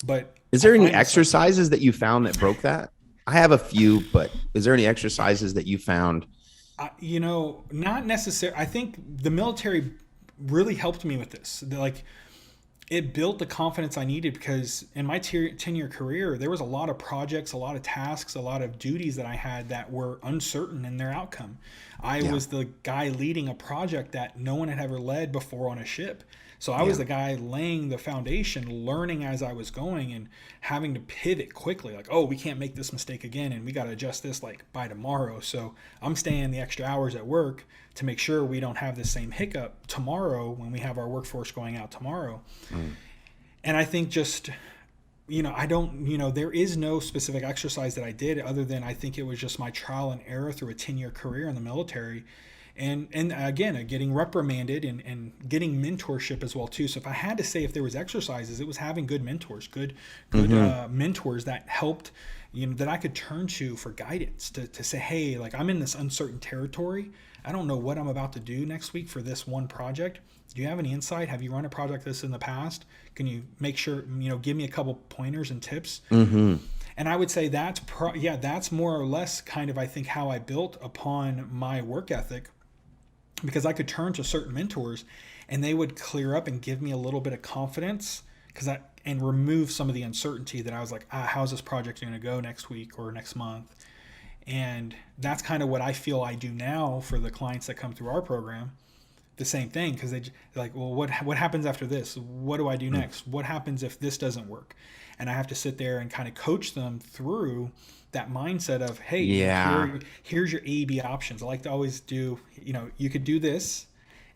But Is I there any find myself, exercises that you found that broke that? I have a few, but is there any exercises that you found? not necessarily. I think the military really helped me with this. Like, it built the confidence I needed because in my 10-year career, there was a lot of projects, a lot of tasks, a lot of duties that I had that were uncertain in their outcome. I Yeah, was the guy leading a project that no one had ever led before on a ship. So I was yeah. the guy laying the foundation, learning as I was going and having to pivot quickly. Like, oh, we can't make this mistake again and we got to adjust this like by tomorrow. So I'm staying the extra hours at work to make sure we don't have the same hiccup tomorrow when we have our workforce going out tomorrow. Mm. And I think just, I don't, there is no specific exercise that I did other than I think it was just my trial and error through a 10-year career in the military. And again, getting reprimanded and getting mentorship as well too. So if I had to say if there was exercises, it was having good mentors, good Mm-hmm. mentors that helped, that I could turn to for guidance to say, hey, like I'm in this uncertain territory. I don't know what I'm about to do next week for this one project. Do you have any insight? Have you run a project like this in the past? Can you make sure, give me a couple pointers and tips? Mm-hmm. And I would say that's more or less kind of I think how I built upon my work ethic because I could turn to certain mentors and they would clear up and give me a little bit of confidence because I and remove some of the uncertainty that I was like, how's this project going to go next week or next month? And that's kind of what I feel I do now for the clients that come through our program. The same thing because they're like, well, what happens after this? What do I do next? What happens if this doesn't work? And I have to sit there and kind of coach them through that mindset of, hey, Yeah. here's your A B options. I like to always do, you could do this,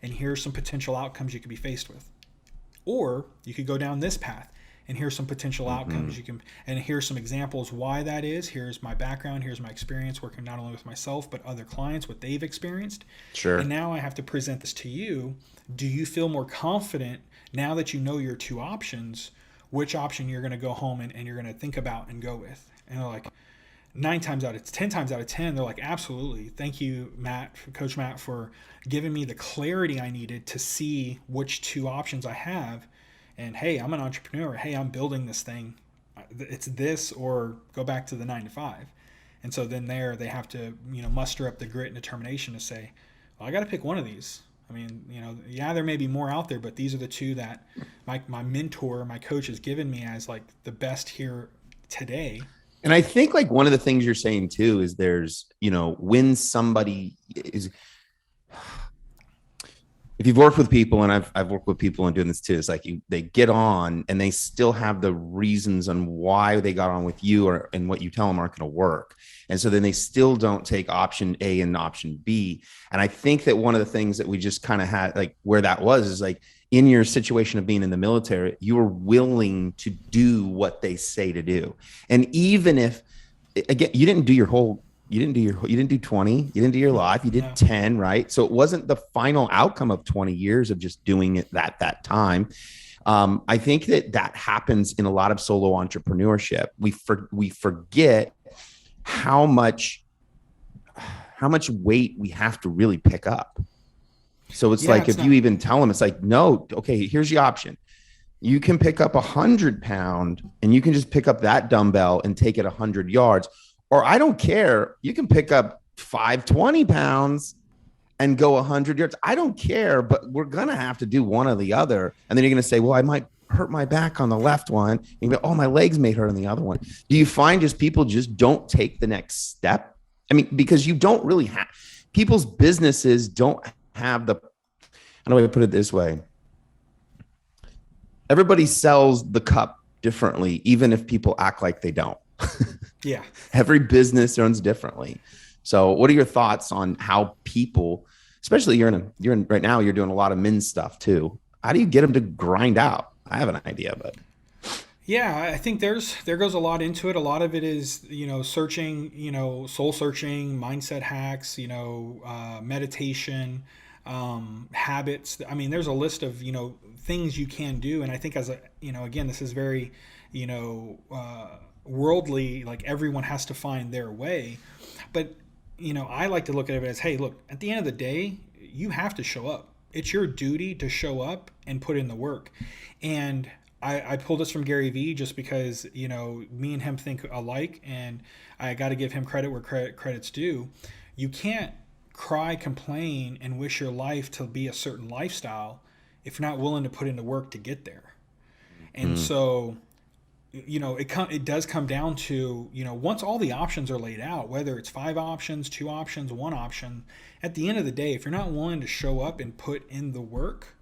and here's some potential outcomes you could be faced with, or you could go down this path and here's some potential Mm-hmm. outcomes you can, and here's some examples why that is. Here's my background, here's my experience working not only with myself but other clients, what they've experienced. And Sure. now I have to present this to you. Do you feel more confident now that you know your two options, which option you're going to go home and you're going to think about and go with? And they're like, 10 times out of 10, they're like, absolutely. Thank you, Matt, Coach Matt, for giving me the clarity I needed to see which two options I have. And hey, I'm an entrepreneur. Hey, I'm building this thing. It's this or go back to the 9 to 5. And so then there they have to, muster up the grit and determination to say, well, I got to pick one of these. I mean, yeah, there may be more out there, but these are the two that my mentor, my coach has given me as like the best here today. And I think like one of the things you're saying too is there's, when somebody is, if you've worked with people, and I've worked with people and doing this too, it's like they get on and they still have the reasons on why they got on with you or and what you tell them aren't going to work. And so then they still don't take option A and option B. And I think that one of the things that we just kind of had like where that was is like in your situation of being in the military, you were willing to do what they say to do. And even if again, you didn't do 20, you didn't do your life, you did No. 10, right? So it wasn't the final outcome of 20 years of just doing it that time. I think that happens in a lot of solo entrepreneurship. We forget how much weight we have to really pick up. So it's Yeah, like it's if you not. even tell them, it's like, no, okay, here's the option. You can pick up 100 pound and you can just pick up that dumbbell and take it 100 yards. Or I don't care. You can pick up 520 pounds and go 100 yards. I don't care, but we're going to have to do one or the other. And then you're going to say, well, I might hurt my back on the left one. And you go, oh, my legs may hurt on the other one. Do you find just people just don't take the next step? I mean, because you don't really have people's businesses don't have the, how do I put it this way? Everybody sells the cup differently, even if people act like they don't. Yeah. Every business runs differently. So, what are your thoughts on how people, especially you're in right now, you're doing a lot of men's stuff too. How do you get them to grind out? I have an idea, but Yeah, I think there goes a lot into it. A lot of it is, searching, soul searching, mindset hacks, meditation, habits. I mean, there's a list of, things you can do. And I think as a, again, this is very, you know, worldly, like everyone has to find their way. But, I like to look at it as, hey, look, at the end of the day, you have to show up. It's your duty to show up and put in the work. And I pulled this from Gary Vee just because, me and him think alike, and I got to give him credit where credit's due. You can't cry, complain, and wish your life to be a certain lifestyle if you're not willing to put in the work to get there. And Mm, so, it does come down to, once all the options are laid out, whether it's 5 options, 2 options, 1 option, at the end of the day, if you're not willing to show up and put in the work,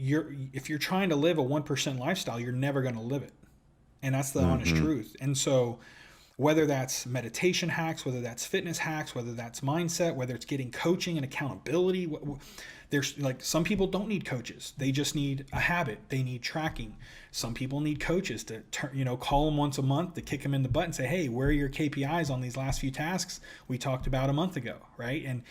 if you're trying to live a 1% lifestyle, you're never going to live it. And that's the honest hmm truth. And so whether that's meditation hacks, whether that's fitness hacks, whether that's mindset, whether it's getting coaching and accountability, there's like, some people don't need coaches. They just need a habit. They need tracking. Some people need coaches to call them once a month to kick them in the butt and say, hey, where are your KPIs on these last few tasks we talked about a month ago, right? And